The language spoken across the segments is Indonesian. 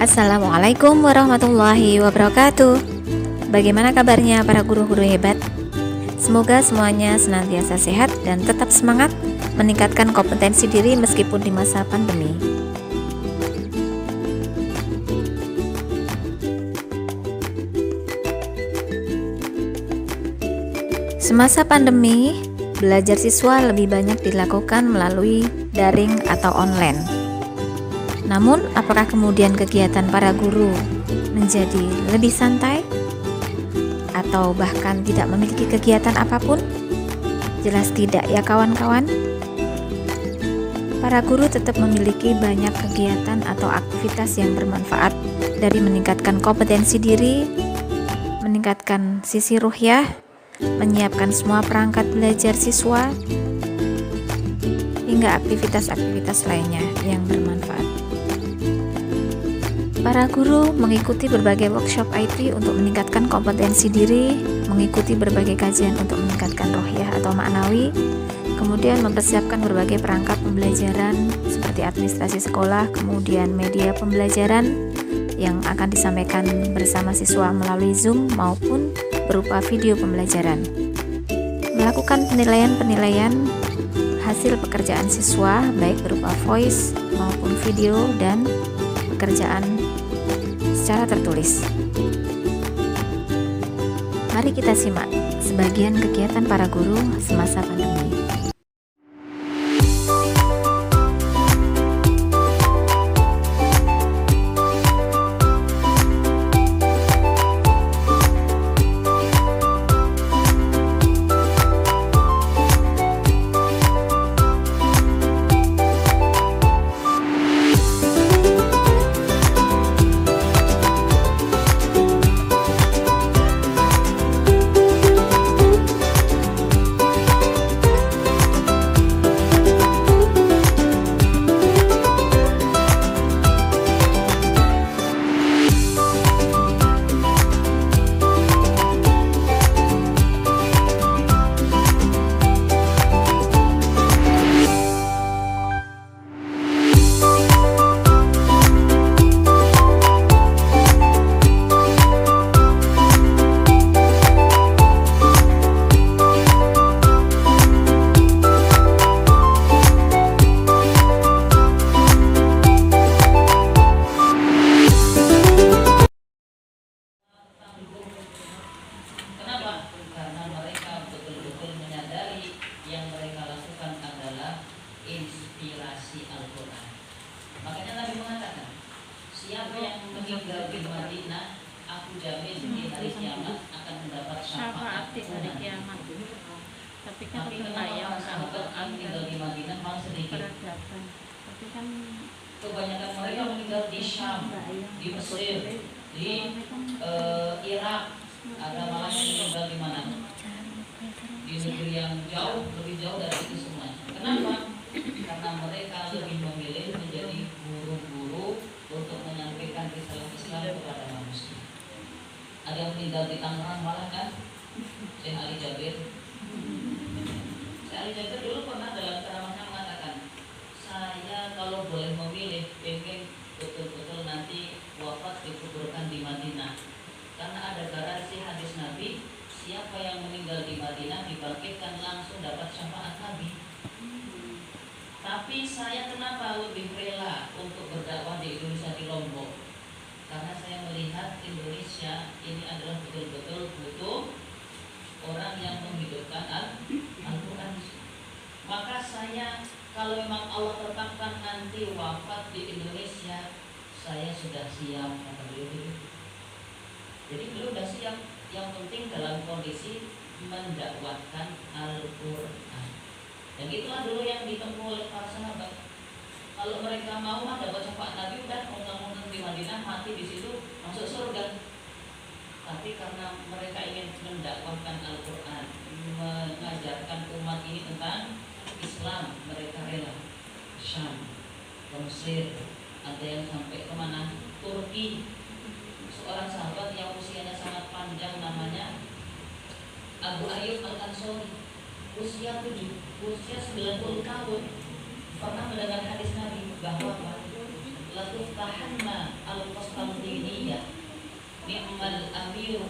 Assalamualaikum warahmatullahi wabarakatuh. Bagaimana kabarnya para guru-guru hebat? Semoga semuanya senantiasa sehat dan tetap semangat meningkatkan kompetensi diri meskipun di masa pandemi. Semasa pandemi, belajar siswa lebih banyak dilakukan melalui daring atau online. Namun, apakah kemudian kegiatan para guru menjadi lebih santai? Atau bahkan tidak memiliki kegiatan apapun? Jelas tidak ya kawan-kawan. Para guru tetap memiliki banyak kegiatan atau aktivitas yang bermanfaat dari meningkatkan kompetensi diri, meningkatkan sisi ruhyah, menyiapkan semua perangkat belajar siswa, hingga aktivitas-aktivitas lainnya yang bermanfaat. Para guru mengikuti berbagai workshop IT untuk meningkatkan kompetensi diri, mengikuti berbagai kajian untuk meningkatkan ruhyah atau maknawi, kemudian mempersiapkan berbagai perangkat pembelajaran seperti administrasi sekolah, kemudian media pembelajaran yang akan disampaikan bersama siswa melalui Zoom maupun berupa video pembelajaran. Melakukan penilaian-penilaian hasil pekerjaan siswa baik berupa voice maupun video dan pekerjaan secara tertulis. Mari kita simak sebagian kegiatan para guru semasa pandemi. Inspirasi Al-Quran. Makanya Nabi mengatakan, siapa yang meninggal di Madinah, aku jamin di hari kiamat akan mendapat syafaat di hari kiamat. Tapi kan kenapa sahabat yang meninggal di Madinah malah sedikit? Tapi kan kebanyakan mereka meninggal di Syam, di Mesir, di Irak. Ada malah yang meninggal di mana? Di negeri yang jauh, lebih jauh dari itu semua. Kenapa? Karena mereka lebih memilih menjadi guru-guru untuk menyampaikan risalah Islam kepada manusia. Ada yang meninggal di Tangerang malah kan? Syekh Ali Jabir. Syekh Ali Jabir dulu pernah dalam ceramahnya mengatakan, saya kalau boleh memilih pengen betul-betul nanti wafat dikuburkan di Madinah. Karena ada garansi hadis Nabi, siapa yang meninggal di Madinah dibangkitkan langsung dapat syafaat Nabi. Tapi saya kenapa lebih rela untuk berdakwah di Indonesia, di Lombok? Karena saya melihat Indonesia ini adalah betul-betul butuh orang yang menghidupkan Al-Quran. Maka saya, kalau memang Allah tetapkan nanti wafat di Indonesia, saya sudah siap, kata beliau. Jadi beliau sudah siap. Yang penting dalam kondisi mendakwahkan Al-Quran. Dan itulah dulu yang ditempuh oleh para sahabat. Kalau mereka mau dapat syafaat Nabi, udah undang-undang di Madinah, mati di situ, masuk surga. Tapi karena mereka ingin mendakwahkan Al-Quran, mengajarkan umat ini tentang Islam, mereka rela Syam, Mesir, ada yang sampai kemana? Turki. Seorang sahabat yang usianya sangat panjang namanya Abu Ayyub Al-Ansari, usia 90 tahun, pernah mendengar hadis Nabi bahwa latuftahanna al-qasra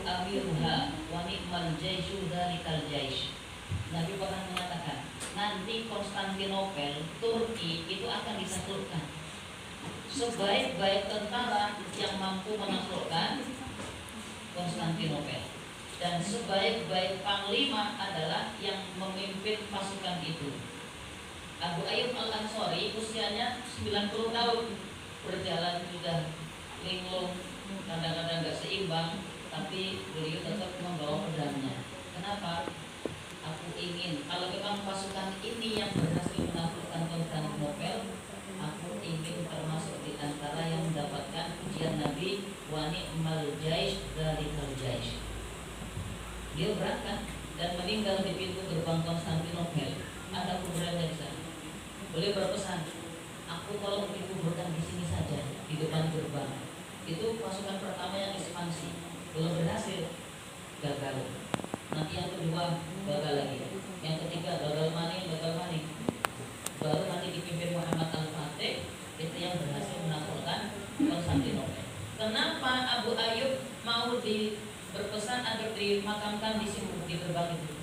amiruha wa ni'mal jaisyu dzalikal jaish. Nabi pernah mengatakan, nanti Konstantinopel, Turki itu akan disaklukkan. Sebaik-baik tentara yang mampu menaklukkan Konstantinopel, dan sebaik-baik panglima adalah yang memimpin pasukan itu. Abu Ayyub Al-Ansari usianya 90 tahun, berjalan sudah linglung, kadang-kadang gak seimbang, tapi beliau tetap membawa pedangnya. Kenapa? Aku ingin, kalau memang pasukan ini yang berhasil menaklukkan Konstantinopel, aku ingin termasuk di antara yang mendapatkan pujian Nabi wa ni'mal jaish dzalikal jaish. Dia berangkat dan meninggal di pintu gerbang Konstantinopel. Ada kuburannya di sana. Beliau berpesan, aku tolong dikuburkan di sini saja, di depan gerbang. Itu pasukan pertama yang ekspansi, belum berhasil, gagal. Nanti yang kedua gagal lagi, yang ketiga gagal maning. Baru nanti dipimpin Muhammad Al-Fatih, itu yang berhasil menaklukkan Konstantinopel. Kenapa Abu Ayyub mau berpesan agar dimakamkan di sini, di gerbang itu?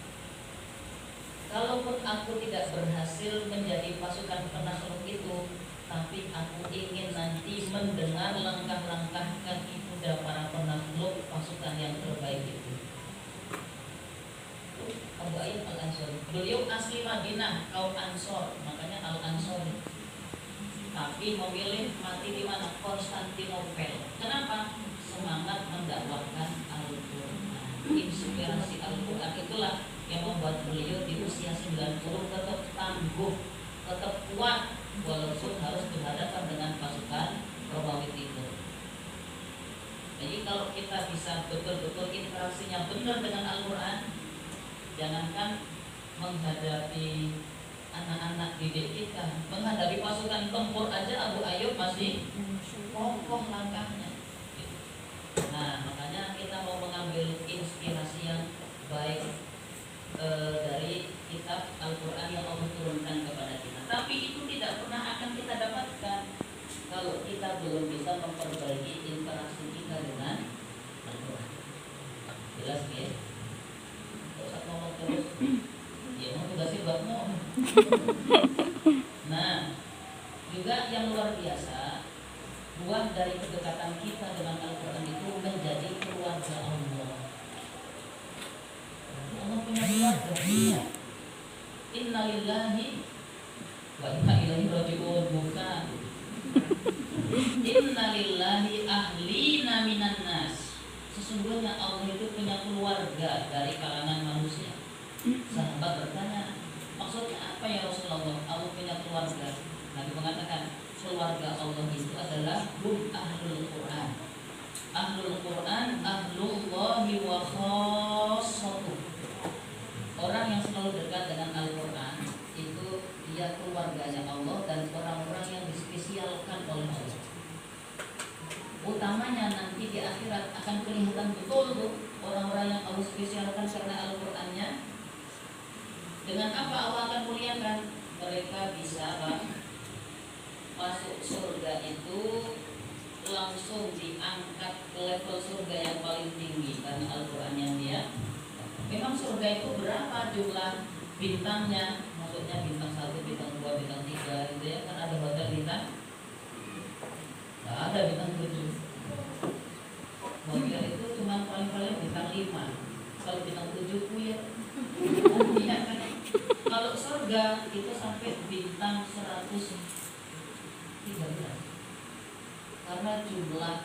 Kalaupun aku tidak berhasil menjadi pasukan penakluk itu, tapi aku ingin nanti mendengar langkah-langkah kaki kuda para penakluk pasukan yang terbaik itu. Abu Ayyub Al-Ansari, beliau asli Madinah, kaum Ansor, makanya Al-Ansari. Tapi memilih mati di mana? Konstantinopel. Kenapa? Semangat mendakwahkan Al-Quran, inspirasi Al-Quran itulah yang membuat beliau di usia 90 tetap tangguh, tetap kuat, walaupun harus berhadapan dengan pasukan Romawi itu. Jadi kalau kita bisa betul-betul interaksinya benar dengan Al-Quran, jangankan menghadapi anak-anak didik kita, menghadapi pasukan tempur aja Abu Ayyub masih kokoh langkahnya. Nah, makanya kita mau mengambil inspirasi yang baik dari kitab Al-Quran yang Allah turunkan kepada kita. Tapi itu tidak pernah akan kita dapatkan kalau kita belum bisa memperbaiki interaksi kita dengan Al-Quran. Jelas ya? Usah ngomong terus. Ya mau tugasnya buatmu. Nah, juga yang luar biasa, buah dari kedekatan kita dengan Al-Quran itu menjadi keluarga Allah. Allah punya keluarga. Inna lillahi wa inna ilaihi raji'un. Bukan. Inna lillahi ahlina minan nas. Sesungguhnya Allah itu punya keluarga dari kalangan manusia. Sahabat bertanya, maksudnya apa ya Rasulullah? Allah punya keluarga. Nabi mengatakan, keluarga Allah itu adalah hum ahlul Quran. Ahlul Quran, ahlullahi wa khassatuh. Orang yang selalu dekat dengan Al-Quran itu dia keluarganya Allah dan orang-orang yang dispesialkan oleh Allah. Utamanya nanti di akhirat akan kelihatan betul tuh orang-orang yang Allah spesialkan karena Al-Qurannya. Dengan apa Allah akan muliakan? Mereka bisa masuk surga itu langsung diangkat ke level surga yang paling tinggi karena Al-Qurannya dia. Memang surga itu berapa jumlah bintangnya? Maksudnya bintang 1, bintang 2, bintang 3 gitu ya. Kan ada hotel bintang? Nggak ada bintang 7. Hotel itu cuma paling-paling bintang 5. Kalau bintang 7 ya. Iya kan? Kalau surga itu sampai bintang 113. Karena jumlah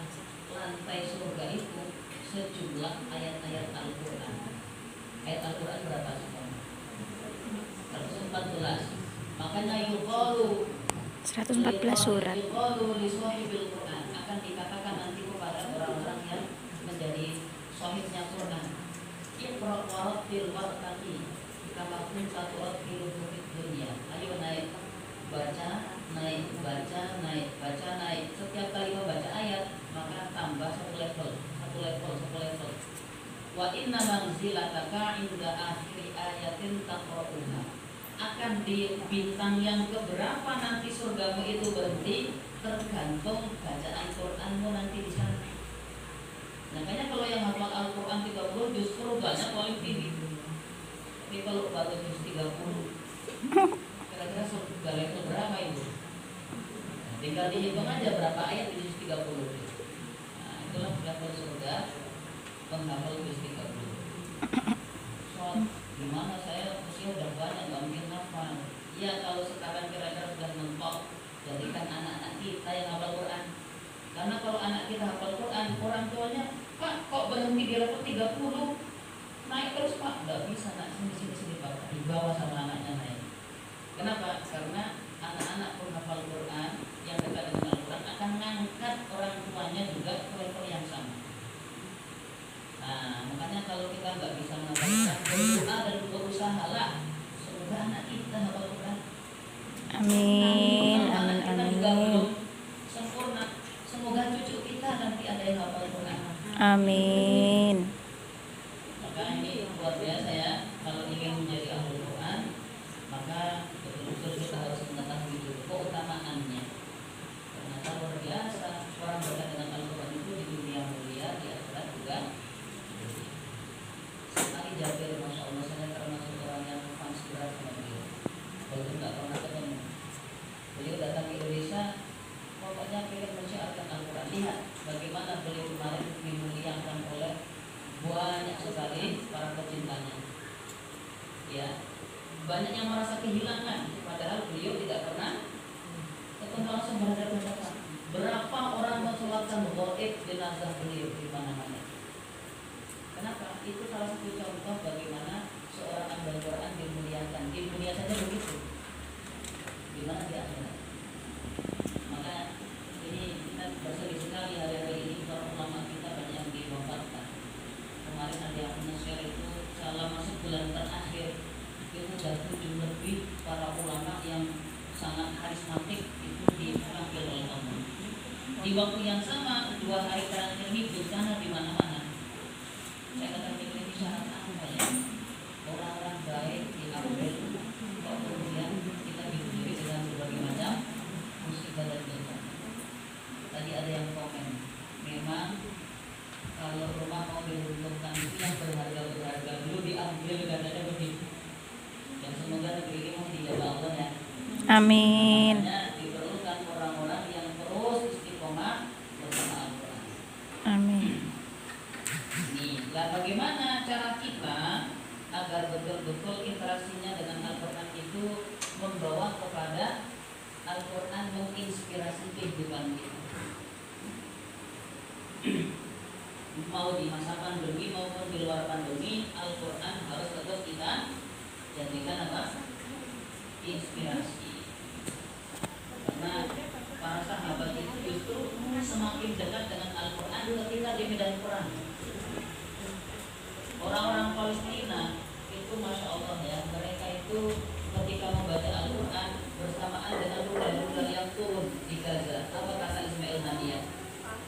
lantai surga itu sejumlah ayat-ayat Al-Quran. Ayat Al-Quran berapa sekarang? 114. Makanya yuqalu 114 surat. Yuqalu li sahibil Quran, akan dikatakan nanti kepada orang-orang yang menjadi sahibnya Quran. Iqra warattil wartaqi kama kunta turattilu fid dunya. Ayo naik, baca, naik, baca, naik, baca, naik. Setiap kali membaca ayat maka tambah satu level. Wa inna manzilataka inda akhiri ayatin taqra'uha. Akan di bintang yang keberapa nanti surgamu itu berhenti tergantung bacaan Qur'anmu nanti di sana. Makanya kalau yang hafal Al-Quran 30 banyak paling tinggi. Tapi kalau baru juz 30, kira-kira surga level berapa itu? Nah, tinggal dihitung aja berapa ayat di juz 30. Nah, itulah level surga penghafal juz 30. Soal gimana saya usia udah banyak gak mungkin hafal. Ya kalau sekarang kira-kira sudah mentok, jadikan anak-anak kita yang hafal Quran. Karena kalau anak kita hafal Quran, orang tuanya, Pak kok berhenti di level 30? Naik terus Pak, nggak bisa nak, sini Pak, dibawa sama anaknya naik. Kenapa? Karena anak-anak penghafal Quran yang dekat dengan Al-Quran akan mengangkat orang tuanya juga ke level yang sama. Nah, makanya kalau kita nggak bisa menghafal Quran, berdoa dan berusaha lah semoga anak kita hafal Quran. Amin, Kalau amin, anak kita juga belum amin. sempurna, semoga cucu kita nanti ada yang hafal Quran. Amin. Maka ini luar biasa ya. Kalau ingin menjadi ahli Quran, maka betul-betul kita harus mengetahui dulu keutamaannya. Ternyata luar biasa orang berkaitan dengan Al-Quran itu di dunia mulia, di akhirat juga. Sekali Jabir, masya Allah, saya termasuk orang yang fans berat sama beliau. Walaupun nggak pernah ketemu, beliau datang ke Indonesia, pokoknya pengen menyiarkan Al-Quran. Lihat bagaimana beliau kemarin dimuliakan oleh banyak sekali para pecintanya. Ya, banyak yang merasa kehilangan, padahal beliau tidak pernah ketemu langsung berhadapan-hadapan. Berapa orang mensolatkan gaib jenazah beliau di mana-mana. Kenapa? Itu salah satu contoh bagaimana seorang ahli Quran dimuliakan. Di dunia saja begitu. Gimana di akhirat? Maka ini kita bersedih sekali hari-hari ini para ulama kita banyak yang diwafatkan. Kemarin ada yang men-share itu selama sebulan terakhir itu sudah 7 lebih para ulama yang sangat karismatik itu dipanggil oleh Allah. Di waktu yang sama 2 hari terakhir ini bencana di mana-mana. Saya katakan ini syarat apa ya? Orang-orang baik diambil, kok kemudian kita diberi dengan berbagai macam musibah dan bencana. Tadi ada yang komen, memang kalau rumah mau diruntuhkan itu yang berharga dulu diambil, katanya begitu. Dan semoga negeri ini mau dijaga Allah ya. Amin. Makanya diperlukan orang-orang yang terus istiqomah bersama Al-Quran. Amin. Nih, lah bagaimana cara kita agar betul-betul interaksinya dengan Al-Quran itu membawa kepada Al-Quran menginspirasi kehidupan kita. Mau di masa pandemi maupun di luar pandemi, Al-Quran harus tetap kita jadikan apa? Inspirasi. Karena para sahabat itu justru semakin dekat dengan Al-Quran ketika di medan perang. Orang-orang Palestina itu masya Allah ya, mereka itu ketika membaca Al-Quran bersamaan dengan rudal-rudal yang turun di Gaza. Apa kata Ismail Haniyah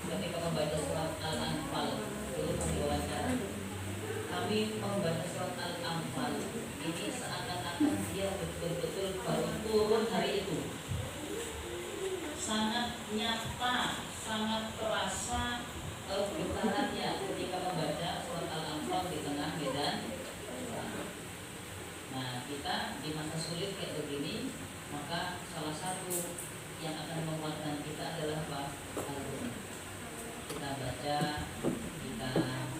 ketika membaca surat Al-Anfal? Dulu pas diwawancara, kami membaca surat Al-Anfal ini seakan-akan dia betul-betul baru turun hari itu. Sangat nyata, sangat terasa getarannya ketika membaca surat Al-Anfal di tengah medan. Nah, kita di masa sulit kayak begini, maka salah satu yang akan menguatkan kita adalah apa? Al-Quran. Kita baca, kita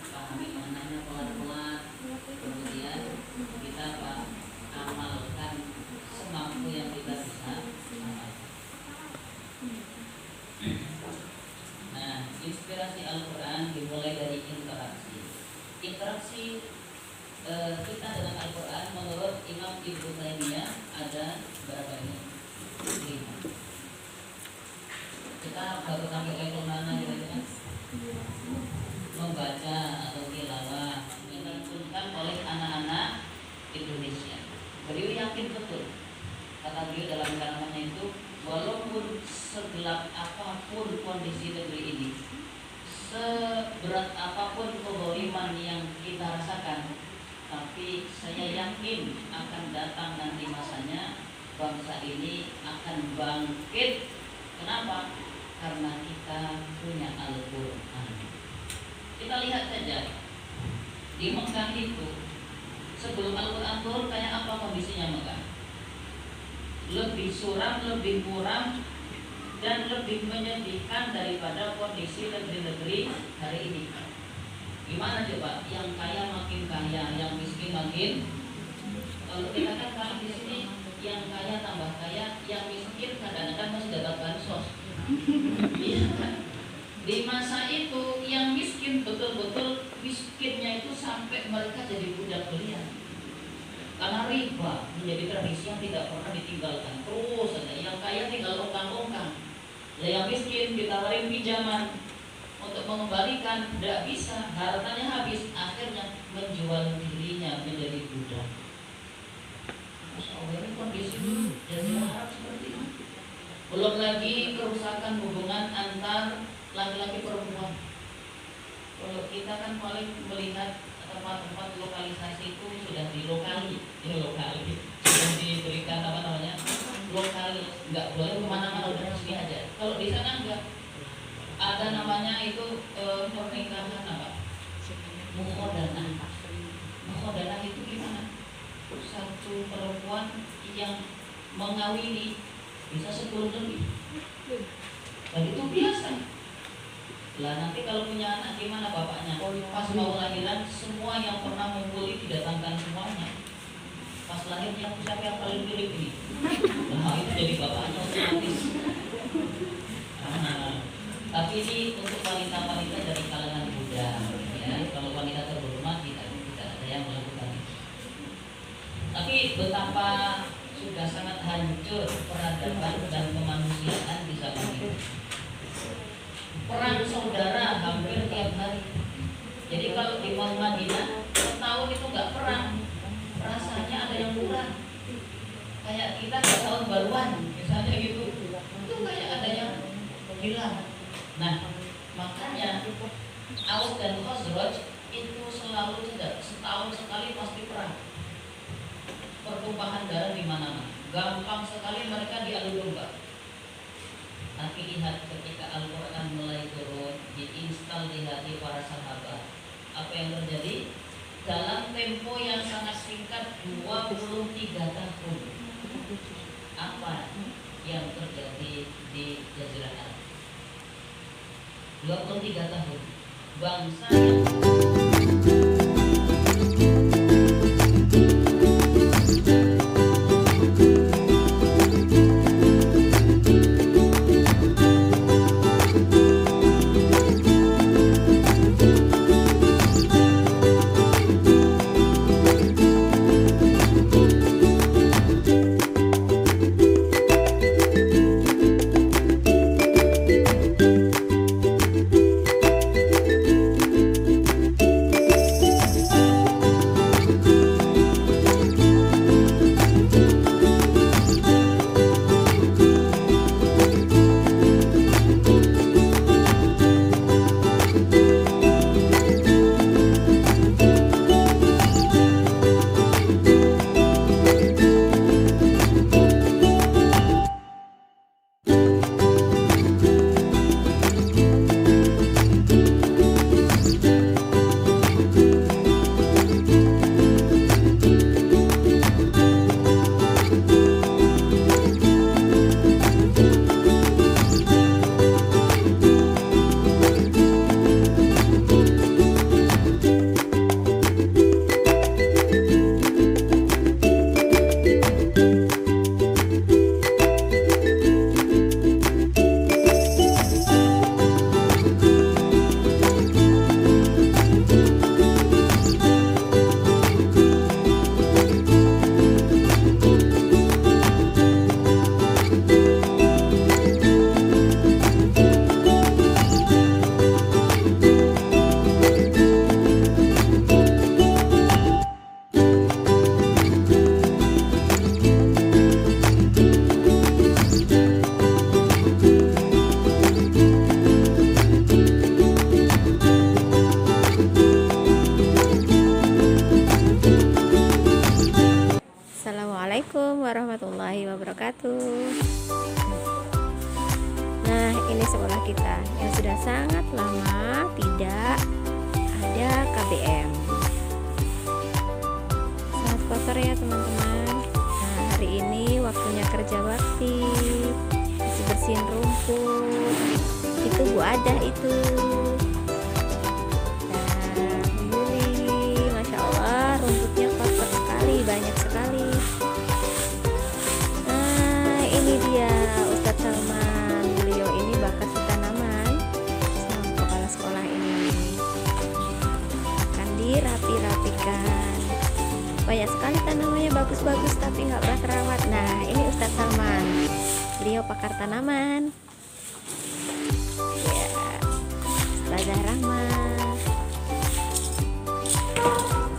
pahami maknanya pelan-pelan, kemudian kita amalkan semampu yang kita bisa amalkan. Nah, inspirasi Al-Quran dimulai dari interaksi. Interaksi kita dengan Al-Quran menurut Imam Ibnu Taimiyah ada berapa ini? 5. Kita baru sampai level mana kira-kira? Membaca atau tilawah dilakukan oleh anak-anak Indonesia. Beliau yakin betul, kata beliau dalam kalimatnya itu, walaupun segelap apapun kondisi negeri ini, seberat apapun kezaliman yang kita rasakan, tapi saya yakin akan datang nanti masanya bangsa ini akan bangkit. Kenapa? Karena kita punya Al-Quran. Kita lihat saja Di Mekah itu sebelum Al-Quran turun kayak apa kondisinya Mekah? Lebih suram, lebih muram, dan lebih menyedihkan daripada kondisi negeri-negeri hari ini. Gimana coba? Yang kaya makin kaya, yang miskin makin. Kalau kita kan kalau di sini yang kaya tambah kaya, yang miskin kadang-kadang masih dapat bansos. Iya kan? Di masa itu yang miskin betul-betul miskinnya itu sampai mereka jadi budak belian. Karena riba menjadi tradisi yang tidak pernah ditinggalkan. Terus ada yang kaya tinggal ongkang-ongkang. Yang miskin ditawarin pinjaman untuk mengembalikan, tidak bisa, hartanya habis, akhirnya menjual dirinya menjadi budak. Masya Allah, ini kondisi Jazirah Arab seperti ini. Belum lagi kerusakan hubungan antar laki-laki perempuan. Kalau kita kan paling melihat tempat-tempat lokalisasi itu sudah dilokali, sudah diberikan apa namanya lokal, nggak boleh kemana-mana, udah sini aja. Kalau di sana enggak, ada namanya itu pernikahan apa? Mukhodanah. Mukhodanah itu gimana? Satu perempuan yang mengawini bisa 10 lebih. Dan itu biasa. Lah nanti kalau punya anak gimana bapaknya? Pas mau lahiran semua yang pernah mengumpuli didatangkan semuanya. Pas lahir siapa yang paling mirip ini? Nah itu jadi bapaknya otomatis. Tapi ini untuk wanita-wanita dari kalangan muda, ya. Kalau wanita terhormat tidak ada yang melakukan itu. Tapi betapa sudah sangat hancur peradaban dan kemanusiaan di zaman ini. Perang saudara hampir tiap hari. Jadi kalau di Madinah setahun itu nggak perang, rasanya ada yang kurang. Kayak kita ke tahun baruan, misalnya gitu, itu kayak ada yang hilang. Nah, makanya Aus dan Khazraj itu selalu tidak setahun sekali pasti perang. Pertumpahan darah di mana-mana. Gampang sekali mereka diadu domba. Tapi lihat ketika Al-Quran mulai turun, diinstal di hati para sahabat, apa yang terjadi? Dalam tempo yang sangat singkat 23 tahun. Apa yang terjadi di Jazirah Arab? 23 tahun. Bangsa yang Assalamualaikum warahmatullahi wabarakatuh. Nah, ini sekolah kita yang sudah sangat lama tidak ada KBM. sore ya teman-teman. Nah, hari ini waktunya kerja bakti, bersihin rumput. Itu Bu Ada itu. Nah, ini Masya Allah rumputnya kotor sekali, banyak sekali. Nah, ini dia Ustadz Salman. Beliau ini bakat tanaman sama kepala sekolah ini. Akan dirapi-rapikan. Banyak sekali tanamannya bagus-bagus tapi nggak pernah terawat. Nah, ini Ustadz Salman. Beliau pakar tanaman. Ya, Ustazah Rahma.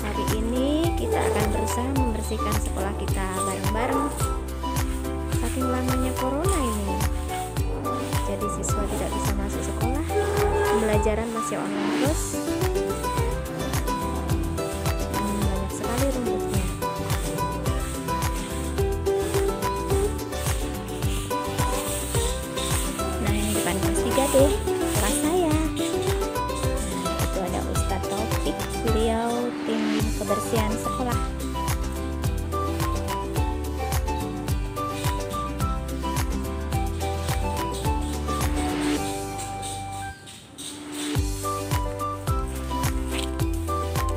Hari ini kita akan berusaha membersihkan sekolah kita bareng-bareng. Saking lamanya corona ini, jadi siswa tidak bisa masuk sekolah. Pembelajaran masih online terus. Banyak sekali rumputnya. Nah, ini depan kelas 3 deh, kelas saya. Nah, itu ada Ustadz Taufik, beliau tim kebersihan sekolah.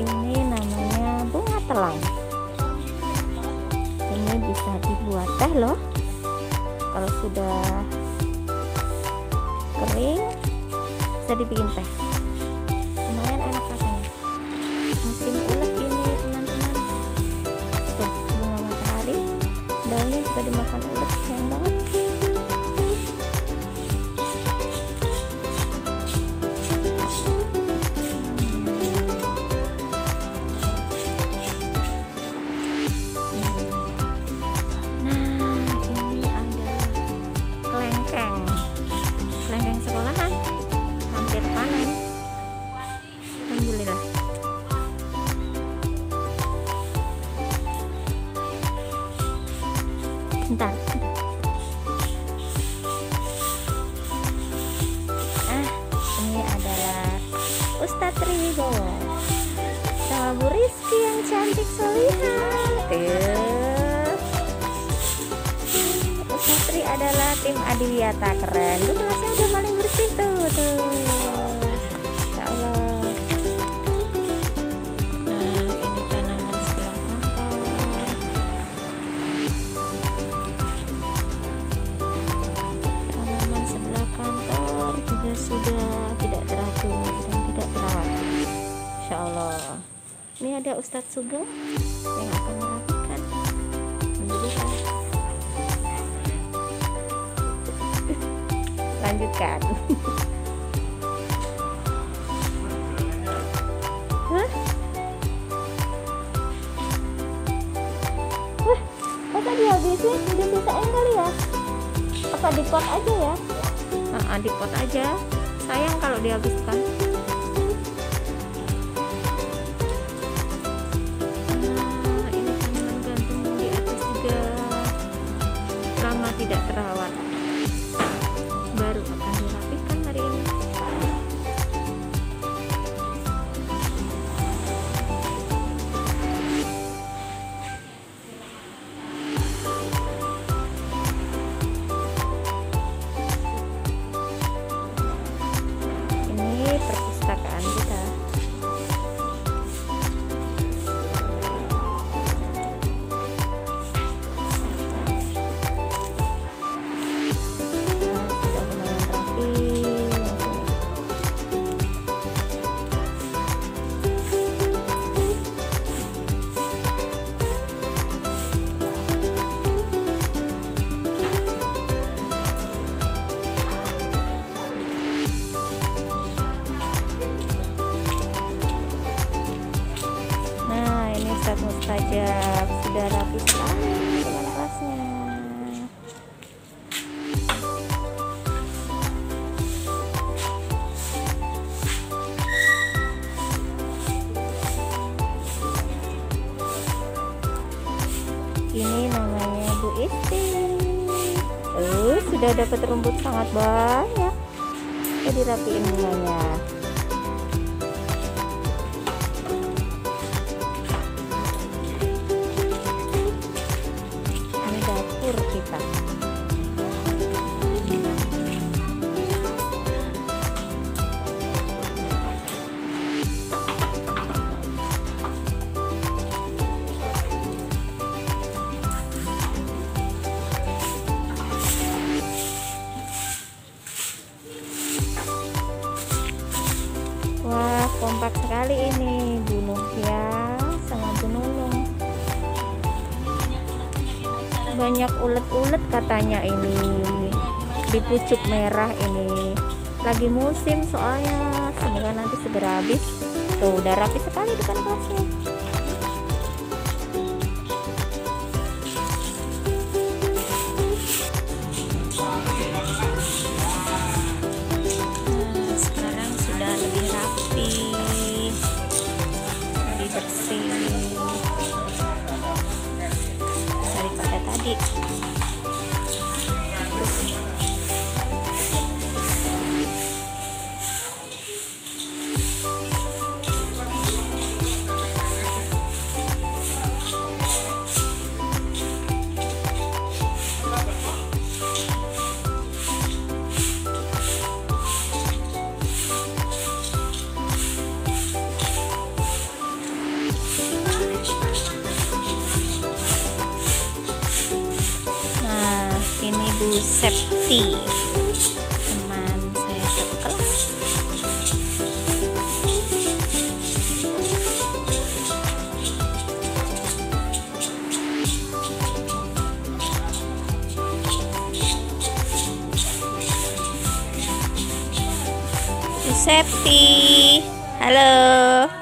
Ini namanya bunga telang. Ini bisa dibuat teh loh. Kalau sudah kering bisa dibikin teh. Lumayan enak rasanya. Musim ulet ini teman-teman. Tuh, bunga matahari. Daunnya juga dimakan ulet, sayang banget. Kelengkeng sekolahan hampir panen. Alhamdulillah. Bentar. Ini adalah Ustadz Triwibowo sama Bu Rizky yang cantik solihah. Ustadz Tri adalah tim Adiwiyata, keren. Tuh kelasnya udah paling bersih tuh. Insya Allah. Nah, ini tanaman sebelah kantor. Tanaman sebelah kantor juga sudah tidak teratur dan tidak terawat. Insya Allah. Ini ada Ustadz Sugeng yang akan merapikan. Alhamdulillah. Lanjutkan. Hah? Wah, masa dihabisin? Udah sisain kali ya? Apa di pot aja ya? Di pot aja. Sayang kalau dihabiskan. Nah, ini tanaman gantung di atas juga lama tidak terawat. Baru akan dirapikan hari ini. Ini perpustakaan kita. Ustadz Mustajab sudah rapi sekali dengan kelasnya. Ini namanya Bu Isti. Sudah dapat rumput sangat banyak. Jadi rapiin bunganya. Wah, kompak sekali ini Bu Novia sama Bu Nunung. Banyak ulet-ulet katanya ini di pucuk merah ini. Lagi musim soalnya, semoga nanti segera habis. Tuh, udah rapi sekali depan kelasnya. Nah, sekarang sudah lebih rapi, lebih bersih daripada tadi. Nah, ini Bu Septi, teman saya satu kelas. Bu Septi, halo.